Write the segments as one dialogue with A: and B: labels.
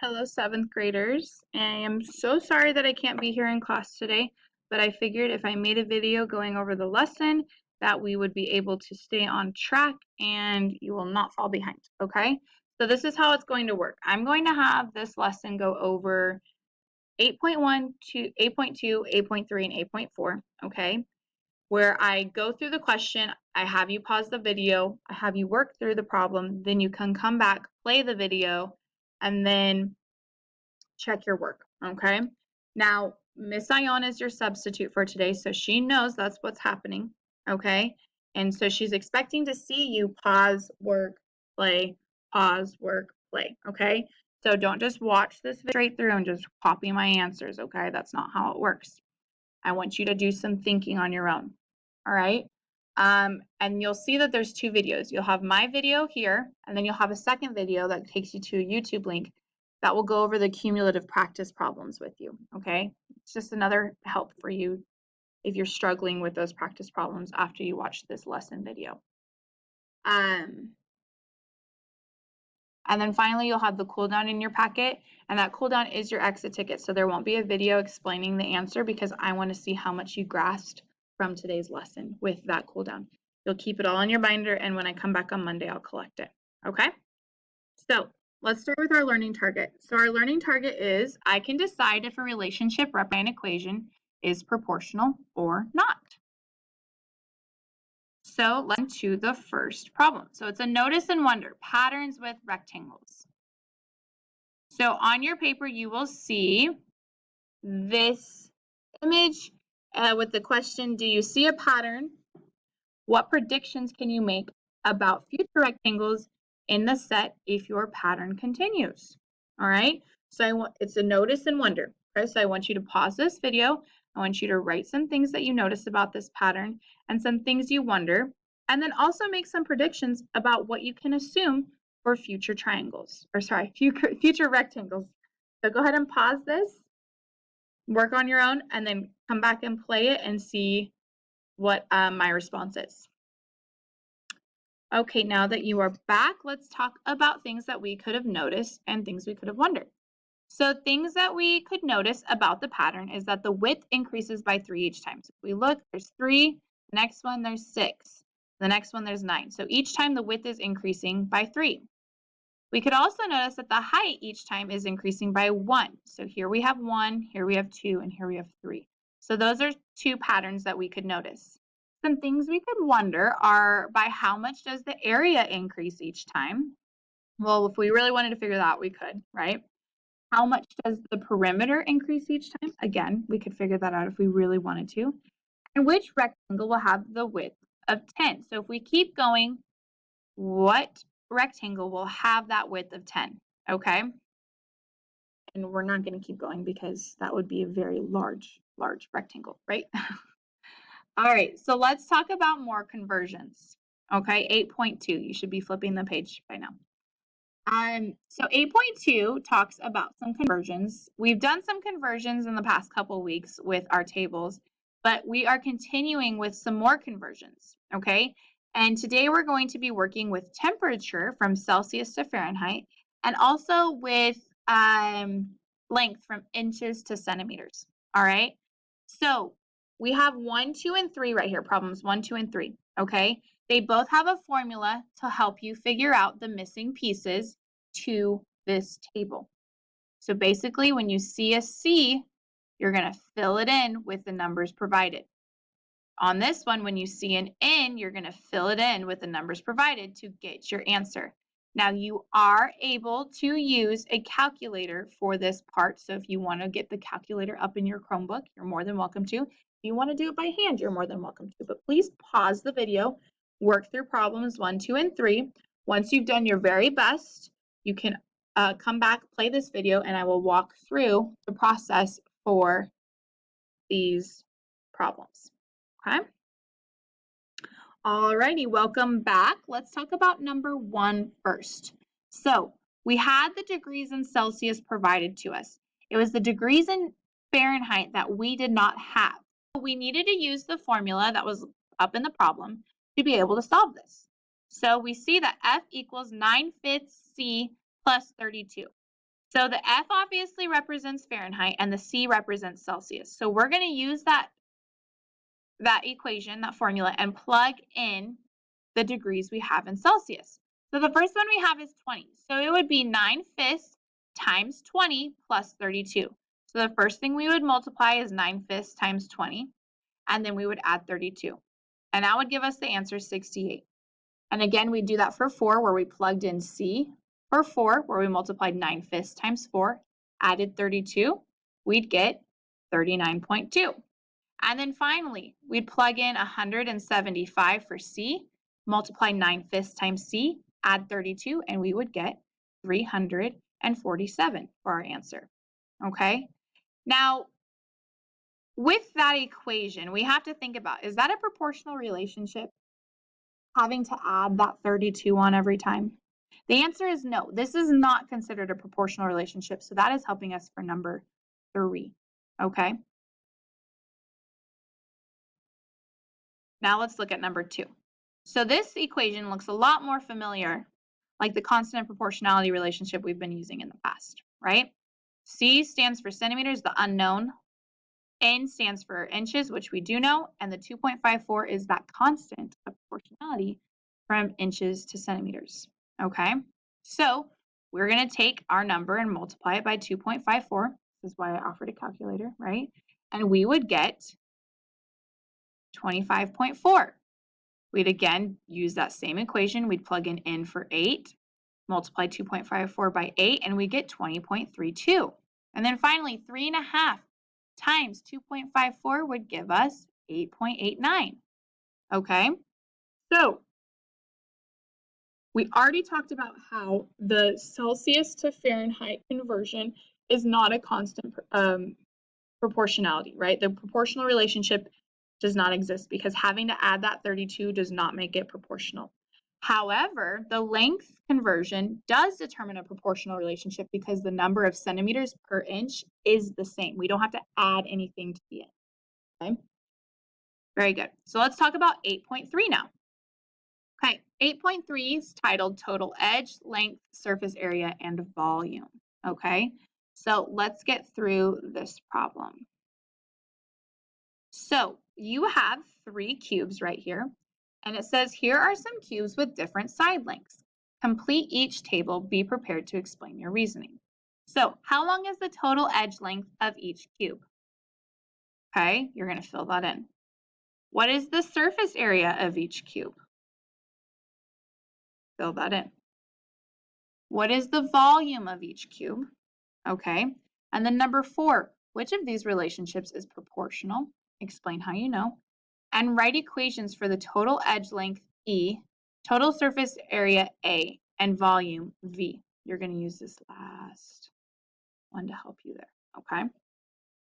A: Hello, 7th graders. I am so sorry that I can't be here in class today, but I figured if I made a video going over the lesson that we would be able to stay on track and you will not fall behind, okay? So this is how it's going to work. I'm going to have this lesson go over 8.1 to 8.2, 8.3, and 8.4, okay? Where I go through the question, I have you pause the video, I have you work through the problem, then you can come back, play the video, and then check your work, okay? Now, Miss Iona is your substitute for today, so she knows that's what's happening, okay? And so she's expecting to see you pause, work, play, pause, work, play, okay? So don't just watch this straight through and just copy my answers, okay? That's not how it works. I want you to do some thinking on your own, all right? And you'll see that there's two videos. You'll have my video here, and then you'll have a second video that takes you to a YouTube link that will go over the cumulative practice problems with you, okay? It's just another help for you if you're struggling with those practice problems after you watch this lesson video. And then finally, you'll have the cool down in your packet, and that cool down is your exit ticket. So there won't be a video explaining the answer because I want to see how much you grasped from today's lesson with that cool down. You'll keep it all in your binder, and when I come back on Monday, I'll collect it, okay? So let's start with our learning target. So our learning target is, I can decide if a relationship represented by an equation is proportional or not. So let's to the first problem. So it's a notice and wonder, patterns with rectangles. So on your paper, you will see this image with the question, do you see a pattern? What predictions can you make about future rectangles in the set if your pattern continues? All right, so it's a notice and wonder. Okay, so I want you to pause this video. I want you to write some things that you notice about this pattern and some things you wonder, and then also make some predictions about what you can assume for future triangles, or sorry, future rectangles. So go ahead and pause this, work on your own, and then come back and play it and see what my response is. Okay, now that you are back, let's talk about things that we could have noticed and things we could have wondered. So things that we could notice about the pattern is that the width increases by 3 each time. So if we look, there's 3, the next one there's 6, the next one there's 9. So each time the width is increasing by 3. We could also notice that the height each time is increasing by 1. So here we have 1, here we have 2, and here we have 3. So those are two patterns that we could notice. Some things we could wonder are, by how much does the area increase each time? Well, if we really wanted to figure that out, we could, right? How much does the perimeter increase each time? Again, we could figure that out if we really wanted to. And which rectangle will have the width of 10? So if we keep going, what rectangle will have that width of 10? Okay. And we're not going to keep going because that would be a very large rectangle, right? All right, so let's talk about more conversions. Okay, 8.2, you should be flipping the page by now. So 8.2 talks about some conversions. We've done some conversions in the past couple weeks with our tables, but we are continuing with some more conversions, okay? And today we're going to be working with temperature from Celsius to Fahrenheit, and also with length from inches to centimeters, all right? So we have 1, 2, and 3 right here, problems 1, 2, and 3, okay? They both have a formula to help you figure out the missing pieces to this table. So basically, when you see a C, you're going to fill it in with the numbers provided. On this one, when you see an N, you're going to fill it in with the numbers provided to get your answer. Now, you are able to use a calculator for this part. So if you want to get the calculator up in your Chromebook, you're more than welcome to. If you want to do it by hand, you're more than welcome to. But please pause the video, work through problems 1, 2, and 3. Once you've done your very best, you can come back, play this video, and I will walk through the process for these problems. Okay? Alrighty, welcome back. Let's talk about number 1 first. So we had the degrees in Celsius provided to us. It was the degrees in Fahrenheit that we did not have. We needed to use the formula that was up in the problem to be able to solve this. So we see that F equals 9/5 C plus 32. So the F obviously represents Fahrenheit and the C represents Celsius. So we're going to use that equation, that formula, and plug in the degrees we have in Celsius. So the first one we have is 20. So it would be 9/5 times 20 plus 32. So the first thing we would multiply is 9/5 times 20, and then we would add 32. And that would give us the answer 68. And again, we do that for 4, where we plugged in C for 4, where we multiplied 9/5 times 4, added 32, we'd get 39.2. And then finally, we'd plug in 175 for C, multiply 9/5 times C, add 32, and we would get 347 for our answer. Okay? Now, with that equation, we have to think about, is that a proportional relationship? Having to add that 32 on every time? The answer is no. This is not considered a proportional relationship, so that is helping us for number 3. Okay? Now let's look at number 2. So this equation looks a lot more familiar, like the constant proportionality relationship we've been using in the past, right? C stands for centimeters, the unknown. N stands for inches, which we do know, and the 2.54 is that constant of proportionality from inches to centimeters, okay? So we're going to take our number and multiply it by 2.54. This is why I offered a calculator, right? And we would get 25.4. We'd again use that same equation. We'd plug in N for 8, multiply 2.54 by 8, and we get 20.32. And then finally, 3.5 times 2.54 would give us 8.89. Okay, so we already talked about how the Celsius to Fahrenheit conversion is not a constant proportionality, right? The proportional relationship does not exist because having to add that 32 does not make it proportional. However, the length conversion does determine a proportional relationship because the number of centimeters per inch is the same. We don't have to add anything to the end. Okay? Very good. So let's talk about 8.3 now. Okay, 8.3 is titled Total Edge, Length, Surface Area, and Volume. Okay, so let's get through this problem. So you have 3 cubes right here, and it says here are some cubes with different side lengths. Complete each table. Be prepared to explain your reasoning. So how long is the total edge length of each cube? Okay, you're going to fill that in. What is the surface area of each cube? Fill that in. What is the volume of each cube? Okay, and then number 4, which of these relationships is proportional? Explain how you know. And write equations for the total edge length E, total surface area A, and volume V. You're going to use this last one to help you there, okay?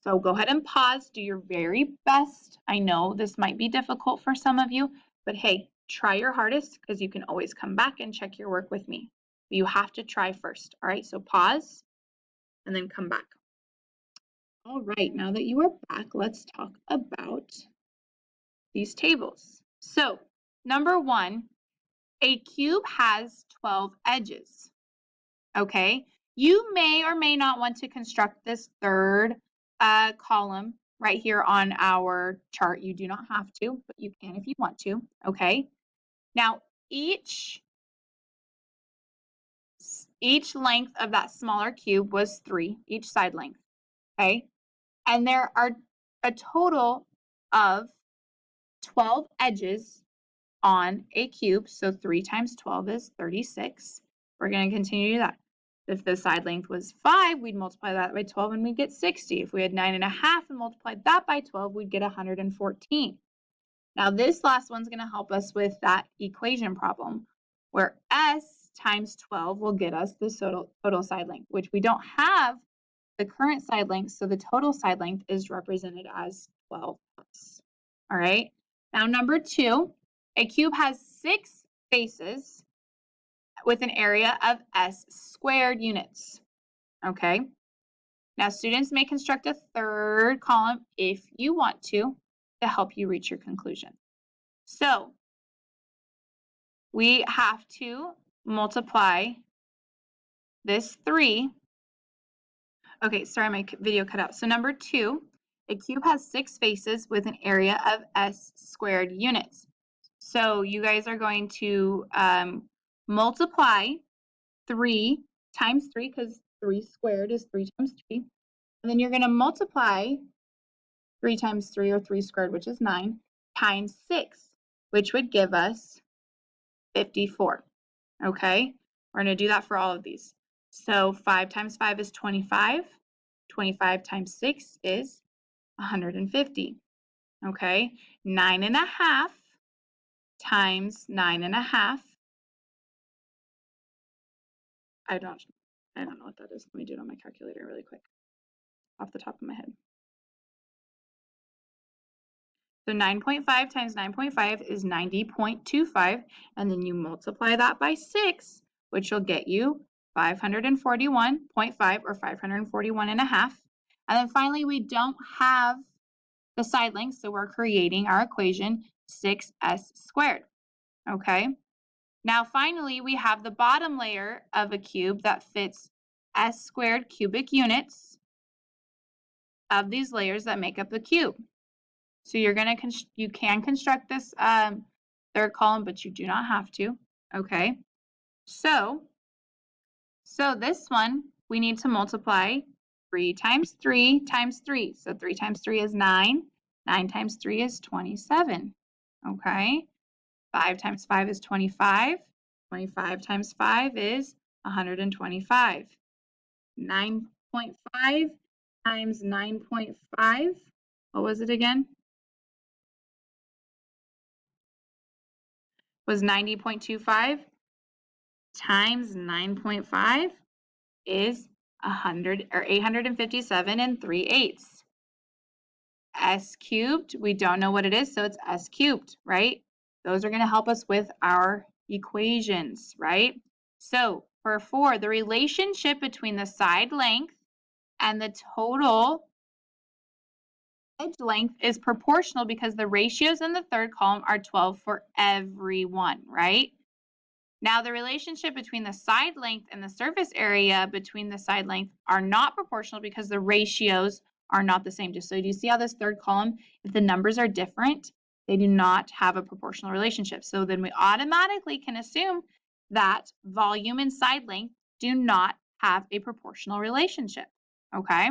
A: So go ahead and pause, do your very best. I know this might be difficult for some of you, but hey, try your hardest because you can always come back and check your work with me. But you have to try first, all right? So pause and then come back. All right, now that you are back, let's talk about these tables. So number 1, a cube has 12 edges, okay? You may or may not want to construct this third column right here on our chart. You do not have to, but you can if you want to, okay? Now, each length of that smaller cube was 3, each side length, okay? And there are a total of 12 edges on a cube, so 3 times 12 is 36. We're going to continue to do that. If the side length was 5, we'd multiply that by 12 and we'd get 60. If we had 9.5 and multiplied that by 12, we'd get 114. Now this last one's going to help us with that equation problem, where S times 12 will get us the total side length, which we don't have the current side length, so the total side length is represented as 12 plus. All right, now number 2, a cube has 6 faces with an area of S squared units. Okay, now students may construct a third column if you want to help you reach your conclusion. So we have to multiply this 3 Okay, sorry, my video cut out. So number 2, a cube has 6 faces with an area of s squared units. So you guys are going to multiply 3 times 3, because 3 squared is 3 times 3. And then you're going to multiply 3 times 3, or 3 squared, which is 9, times 6, which would give us 54. Okay, we're going to do that for all of these. So 5 times 5 is 25. 25 times 6 is 150. Okay, 9.5 times 9.5. I don't know what that is. Let me do it on my calculator really quick, off the top of my head. So 9.5 times 9.5 is 90.25, and then you multiply that by 6, which will get you 541.5, or 541.5. And then finally, we don't have the side length, so we're creating our equation 6s squared. Okay. Now finally, we have the bottom layer of a cube that fits s squared cubic units of these layers that make up the cube. So you can construct this third column, but you do not have to. Okay. So this one, we need to multiply 3 times 3 times 3. So 3 times 3 is 9. 9 times 3 is 27. Okay. 5 times 5 is 25. 25 times 5 is 125. 9.5 times 9.5. What was it again? Was 90.25 times 9.5 is 100, or 857 and 3/8. S cubed, we don't know what it is, so it's s cubed, right? Those are going to help us with our equations, right? So for 4, the relationship between the side length and the total edge length is proportional, because the ratios in the third column are 12 for everyone, right? Now, the relationship between the side length and the surface area between the side length are not proportional, because the ratios are not the same. Just so you see how this third column, if the numbers are different, they do not have a proportional relationship. So then we automatically can assume that volume and side length do not have a proportional relationship. Okay?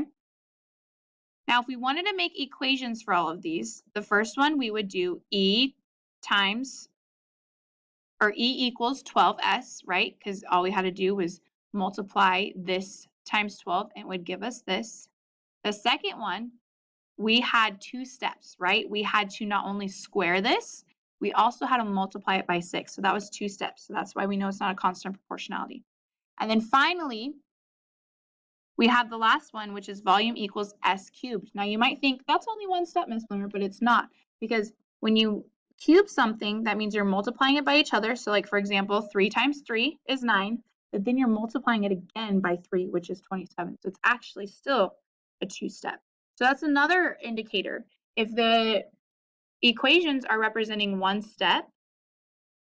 A: Now, if we wanted to make equations for all of these, the first one we would do E equals 12s, right? Because all we had to do was multiply this times 12, and it would give us this. The second one, we had 2 steps, right? We had to not only square this, we also had to multiply it by 6. So that was 2 steps. So that's why we know it's not a constant proportionality. And then finally, we have the last one, which is volume equals s cubed. Now you might think that's only 1 step, Ms. Bloomer, but it's not, because when you cube something, that means you're multiplying it by each other. So like, for example, 3 times 3 is 9, but then you're multiplying it again by 3, which is 27. So it's actually still a 2-step. So that's another indicator. If the equations are representing 1 step,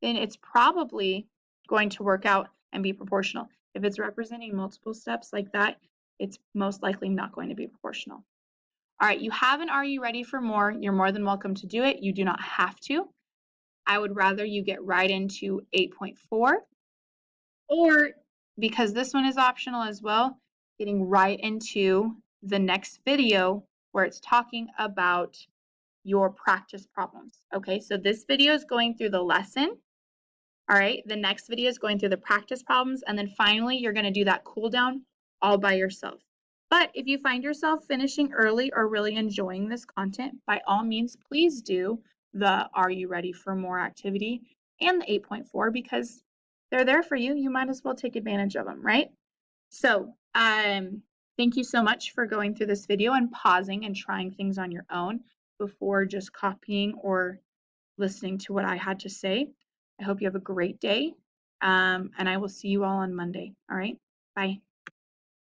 A: then it's probably going to work out and be proportional. If it's representing multiple steps like that, it's most likely not going to be proportional. All right, you have an Are You Ready for More? You're more than welcome to do it. You do not have to. I would rather you get right into 8.4, or, because this one is optional as well, getting right into the next video where it's talking about your practice problems. Okay, so this video is going through the lesson. All right, the next video is going through the practice problems, and then finally you're going to do that cool down all by yourself. But if you find yourself finishing early or really enjoying this content, by all means, please do the Are You Ready for More activity and the 8.4, because they're there for you. You might as well take advantage of them, right? So thank you so much for going through this video and pausing and trying things on your own before just copying or listening to what I had to say. I hope you have a great day, and I will see you all on Monday. All right, bye.